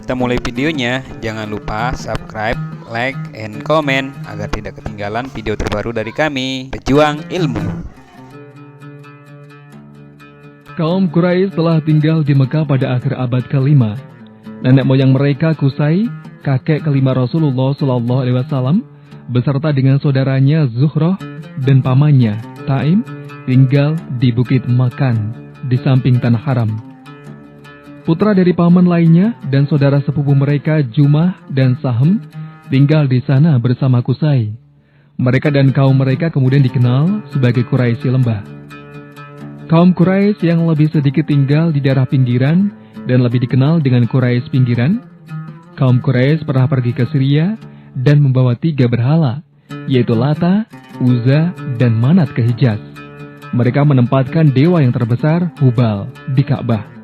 kita mulai videonya, jangan lupa subscribe, like, and comment agar tidak ketinggalan video terbaru dari kami, Pejuang Ilmu. Kaum Quraisy telah tinggal di Mekah pada akhir abad ke-5. Nenek moyang mereka Qusay, kakek kelima Rasulullah SAW, beserta dengan saudaranya Zuhroh dan pamannya Taim, tinggal di Bukit Makan, di samping Tanah Haram. Putra dari paman lainnya dan saudara sepupu mereka Jumah dan Sahm tinggal di sana bersama Qusay. Mereka dan kaum mereka kemudian dikenal sebagai Quraisy Lembah. Kaum Quraisy yang lebih sedikit tinggal di daerah pinggiran dan lebih dikenal dengan Quraisy pinggiran. Kaum Quraisy pernah pergi ke Syria dan membawa 3 berhala, yaitu Lata, Uzza, dan Manat ke Hijaz. Mereka menempatkan dewa yang terbesar, Hubal, di Ka'bah.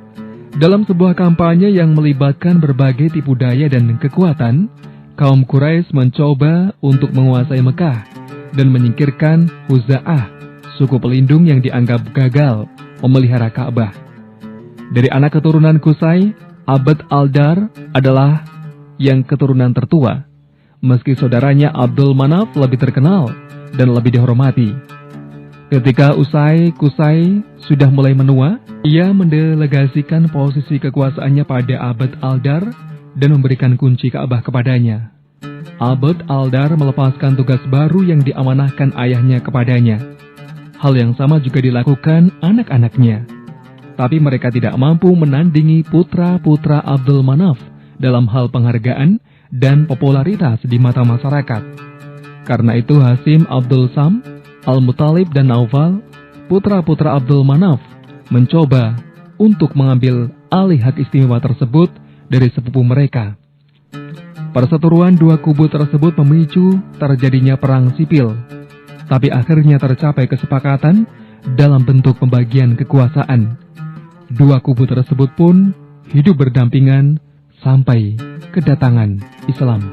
Dalam sebuah kampanye yang melibatkan berbagai tipu daya dan kekuatan, kaum Quraisy mencoba untuk menguasai Mekah dan menyingkirkan Huza'ah, suku pelindung yang dianggap gagal memelihara Ka'bah. Dari anak keturunan Qusay, Abd al-Dar adalah yang keturunan tertua, meski saudaranya Abdul Manaf lebih terkenal dan lebih dihormati. Ketika Qusay sudah mulai menua, ia mendelegasikan posisi kekuasaannya pada Abd al-Dar dan memberikan kunci Ka'bah kepadanya. Abd al-Dar melepaskan tugas baru yang diamanahkan ayahnya kepadanya. Hal yang sama juga dilakukan anak-anaknya. Tapi mereka tidak mampu menandingi putra-putra Abdul Manaf dalam hal penghargaan dan popularitas di mata masyarakat. Karena itu Hashim, Abdul Sam, Al-Muttalib, dan Naufal, putra-putra Abdul Manaf, mencoba untuk mengambil alih hak istimewa tersebut dari sepupu mereka. Perseteruan dua kubu tersebut memicu terjadinya perang sipil. Tapi akhirnya tercapai kesepakatan dalam bentuk pembagian kekuasaan. Dua kubu tersebut pun hidup berdampingan sampai kedatangan Islam.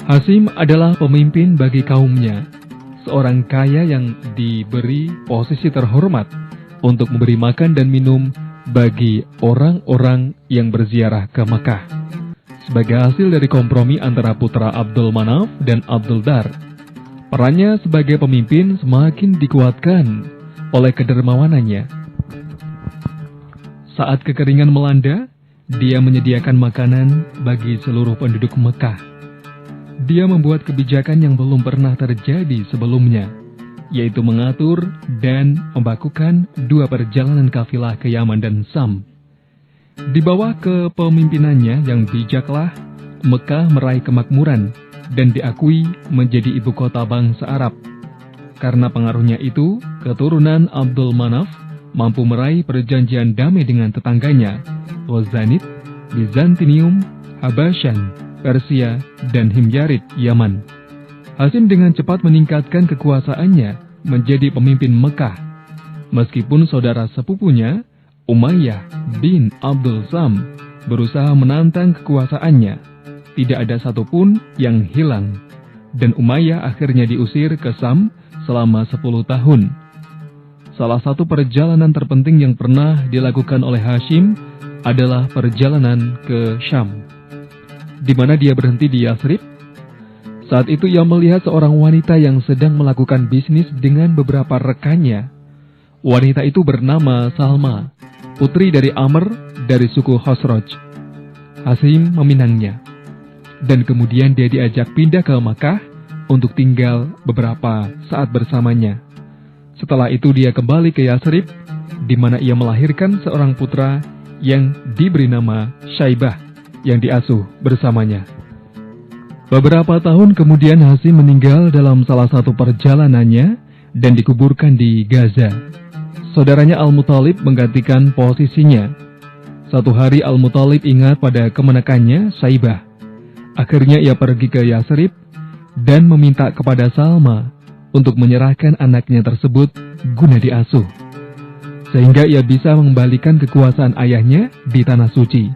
Hashim adalah pemimpin bagi kaumnya, seorang kaya yang diberi posisi terhormat untuk memberi makan dan minum bagi orang-orang yang berziarah ke Makkah. Sebagai hasil dari kompromi antara putra Abdul Manaf dan Abdul Dar, perannya sebagai pemimpin semakin dikuatkan oleh kedermawanannya. Saat kekeringan melanda, dia menyediakan makanan bagi seluruh penduduk Mekah. Dia membuat kebijakan yang belum pernah terjadi sebelumnya, yaitu mengatur dan membakukan 2 perjalanan kafilah ke Yaman dan Sam. Di bawah kepemimpinannya yang bijaklah, Mekah meraih kemakmuran dan diakui menjadi ibu kota bangsa Arab. Karena pengaruhnya itu, keturunan Abdul Manaf mampu meraih perjanjian damai dengan tetangganya, Ghazanid, Bizantinium, Habasyan, Persia, dan Himyarid, Yaman. Hashim dengan cepat meningkatkan kekuasaannya menjadi pemimpin Mekah. Meskipun saudara sepupunya, Umayyah bin Abdul Sam, berusaha menantang kekuasaannya, tidak ada satupun yang hilang, dan Umayyah akhirnya diusir ke Sam selama 10 tahun. Salah satu perjalanan terpenting yang pernah dilakukan oleh Hashim adalah perjalanan ke Syam, di mana dia berhenti di Yathrib. Saat itu ia melihat seorang wanita yang sedang melakukan bisnis dengan beberapa rekannya. Wanita itu bernama Salma, putri dari Amr dari suku Khosroj. Hashim meminangnya, dan kemudian dia diajak pindah ke Makkah untuk tinggal beberapa saat bersamanya. Setelah itu dia kembali ke Yathrib, di mana ia melahirkan seorang putra yang diberi nama Syaibah, yang diasuh bersamanya. Beberapa tahun kemudian Hashim meninggal dalam salah satu perjalanannya dan dikuburkan di Gaza. Saudaranya Al-Muttalib menggantikan posisinya. Suatu hari Al-Muttalib ingat pada kemenakannya Syaibah. Akhirnya ia pergi ke Yathrib dan meminta kepada Salma untuk menyerahkan anaknya tersebut guna diasuh, sehingga ia bisa mengembalikan kekuasaan ayahnya di Tanah Suci.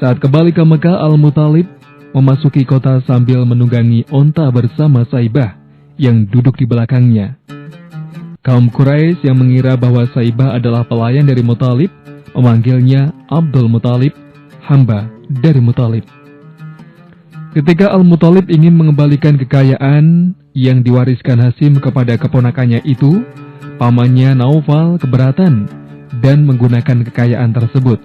Saat kembali ke Mekah, Al-Muttalib memasuki kota sambil menunggangi onta bersama Syaibah yang duduk di belakangnya. Kaum Quraisy yang mengira bahwa Syaibah adalah pelayan dari Muttalib memanggilnya Abdul Muttalib hamba dari Muthalib. Ketika Al-Muthalib ingin mengembalikan kekayaan yang diwariskan Hashim kepada keponakannya itu, pamannya Naufal keberatan dan menggunakan kekayaan tersebut.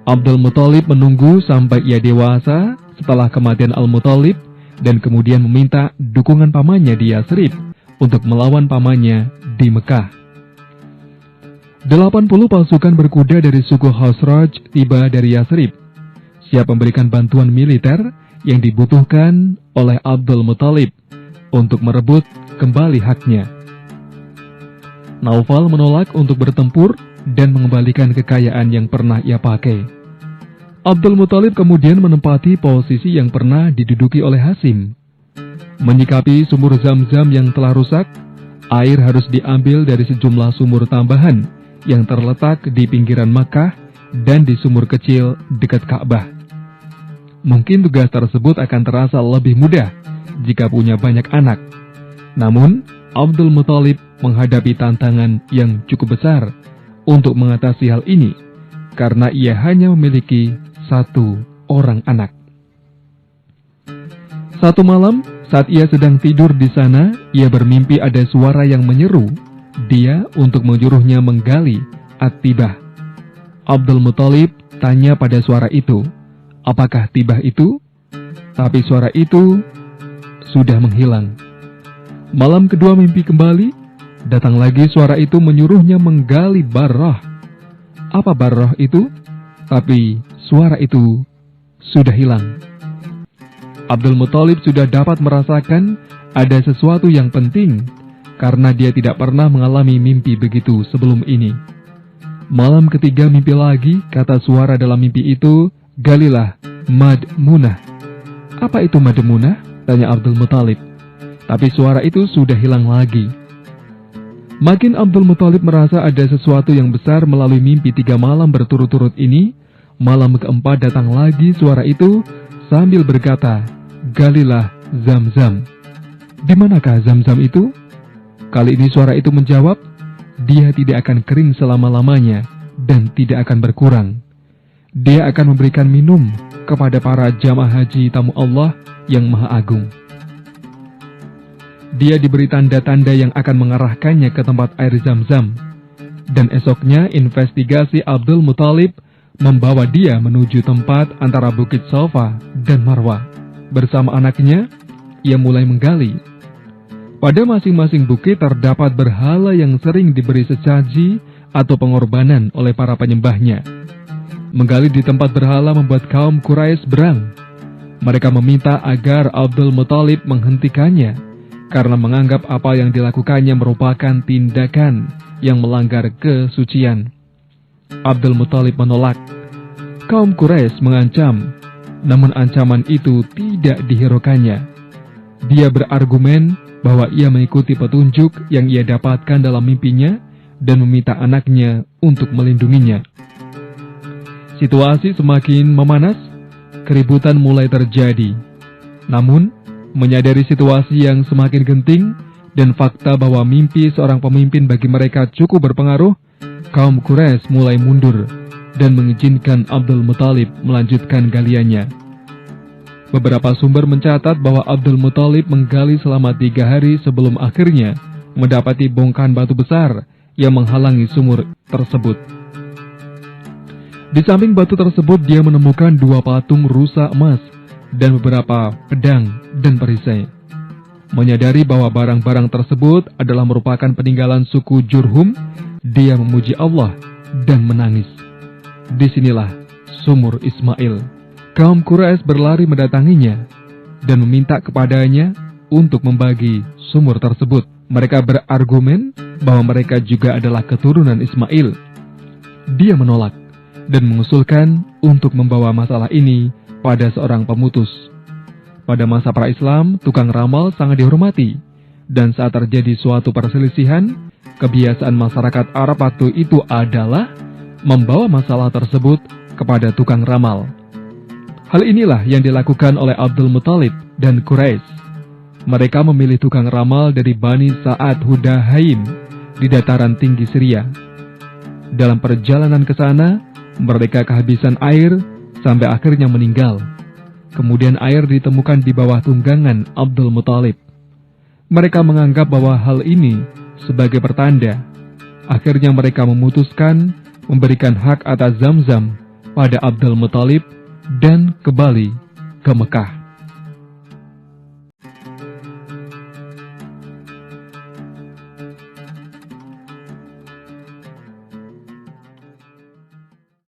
Abdul Muthalib menunggu sampai ia dewasa setelah kematian Al-Muthalib dan kemudian meminta dukungan pamannya di Yathrib untuk melawan pamannya di Mekah. 80 pasukan berkuda dari suku Khazraj tiba dari Yathrib, siap memberikan bantuan militer yang dibutuhkan oleh Abdul Muthalib untuk merebut kembali haknya. Naufal menolak untuk bertempur dan mengembalikan kekayaan yang pernah ia pakai. Abdul Muthalib kemudian menempati posisi yang pernah diduduki oleh Hashim. Menyikapi sumur Zam-Zam yang telah rusak, air harus diambil dari sejumlah sumur tambahan yang terletak di pinggiran Makkah dan di sumur kecil dekat Ka'bah. Mungkin tugas tersebut akan terasa lebih mudah jika punya banyak anak. Namun, Abdul Muthalib menghadapi tantangan yang cukup besar untuk mengatasi hal ini, karena ia hanya memiliki satu orang anak. Satu malam, saat ia sedang tidur di sana, ia bermimpi ada suara yang menyeru dia untuk menyuruhnya menggali At-Tibah. Abdul Muthalib tanya pada suara itu, apakah Tibah itu? Tapi suara itu sudah menghilang. Malam kedua mimpi kembali, datang lagi suara itu menyuruhnya menggali Barrah. Apa Barrah itu? Tapi suara itu sudah hilang. Abdul Muthalib sudah dapat merasakan ada sesuatu yang penting karena dia tidak pernah mengalami mimpi begitu sebelum ini. Malam ketiga mimpi lagi, kata suara dalam mimpi itu, galilah Madmunah. Apa itu Madmunah? Tanya Abdul Muthalib. Tapi suara itu sudah hilang lagi. Makin Abdul Muthalib merasa ada sesuatu yang besar melalui mimpi 3 malam berturut-turut ini. Malam keempat datang lagi suara itu sambil berkata, galilah Zam-Zam. Di manakah Zam-Zam itu? Kali ini suara itu menjawab, dia tidak akan kering selama-lamanya dan tidak akan berkurang. Dia akan memberikan minum kepada para jamaah haji tamu Allah yang Maha Agung. Dia diberi tanda-tanda yang akan mengarahkannya ke tempat air Zam-Zam. Dan esoknya investigasi Abdul Muthalib membawa dia menuju tempat antara Bukit Safa dan Marwah. Bersama anaknya, ia mulai menggali. Pada masing-masing bukit terdapat berhala yang sering diberi sesaji atau pengorbanan oleh para penyembahnya. Menggali di tempat berhala membuat kaum Quraisy berang. Mereka meminta agar Abdul Muthalib menghentikannya, karena menganggap apa yang dilakukannya merupakan tindakan yang melanggar kesucian. Abdul Muthalib menolak. Kaum Quraisy mengancam, namun ancaman itu tidak dihiraukannya. Dia berargumen bahwa ia mengikuti petunjuk yang ia dapatkan dalam mimpinya dan meminta anaknya untuk melindunginya. Situasi semakin memanas, keributan mulai terjadi. Namun, menyadari situasi yang semakin genting dan fakta bahwa mimpi seorang pemimpin bagi mereka cukup berpengaruh, kaum Quraisy mulai mundur dan mengizinkan Abdul Muthalib melanjutkan galiannya. Beberapa sumber mencatat bahwa Abdul Muthalib menggali selama 3 hari sebelum akhirnya mendapati bongkahan batu besar yang menghalangi sumur tersebut. Di samping batu tersebut dia menemukan 2 patung rusa emas dan beberapa pedang dan perisai. Menyadari bahwa barang-barang tersebut adalah merupakan peninggalan suku Jurhum, dia memuji Allah dan menangis. Disinilah sumur Ismail. Kaum Quraisy berlari mendatanginya dan meminta kepadanya untuk membagi sumur tersebut. Mereka berargumen bahwa mereka juga adalah keturunan Ismail. Dia menolak dan mengusulkan untuk membawa masalah ini pada seorang pemutus. Pada masa pra-Islam, tukang ramal sangat dihormati, dan saat terjadi suatu perselisihan, kebiasaan masyarakat Arab waktu itu adalah membawa masalah tersebut kepada tukang ramal. Hal inilah yang dilakukan oleh Abdul Muthalib dan Quraisy. Mereka memilih tukang ramal dari Bani Sa'ad Hudahaim di dataran tinggi Syria. Dalam perjalanan ke sana, mereka kehabisan air sampai akhirnya meninggal. Kemudian air ditemukan di bawah tunggangan Abdul Muthalib. Mereka menganggap bahwa hal ini sebagai pertanda. Akhirnya mereka memutuskan memberikan hak atas Zamzam pada Abdul Muthalib dan kembali ke Mekah.